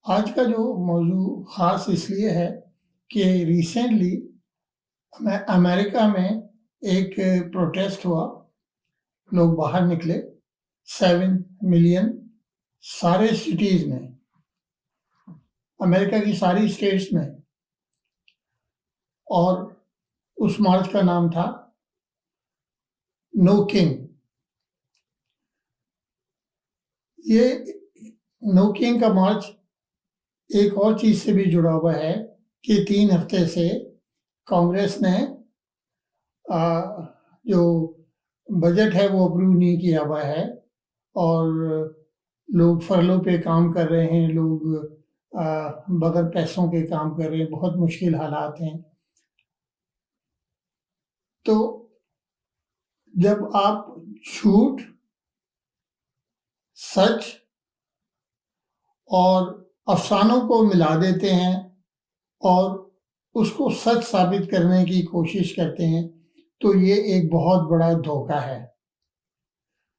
आज का जो मौजू ख़ास इसलिए है कि रिसेंटली अमेरिका में एक प्रोटेस्ट हुआ, लोग बाहर निकले 7 मिलियन सारे सिटीज़ में, अमेरिका की सारी स्टेट्स में। और उस मार्च का नाम था नो किंग। ये नो किंग का मार्च एक और चीज़ से भी जुड़ा हुआ है कि 3 हफ्ते से कांग्रेस ने जो बजट है वो अप्रूव नहीं किया हुआ है और लोग फर्लो पे काम कर रहे हैं, लोग बगैर पैसों के काम कर रहे हैं, बहुत मुश्किल हालात हैं। तो जब आप झूठ, सच और अफसानों को मिला देते हैं और उसको सच साबित करने की कोशिश करते हैं, तो ये एक बहुत बड़ा धोखा है।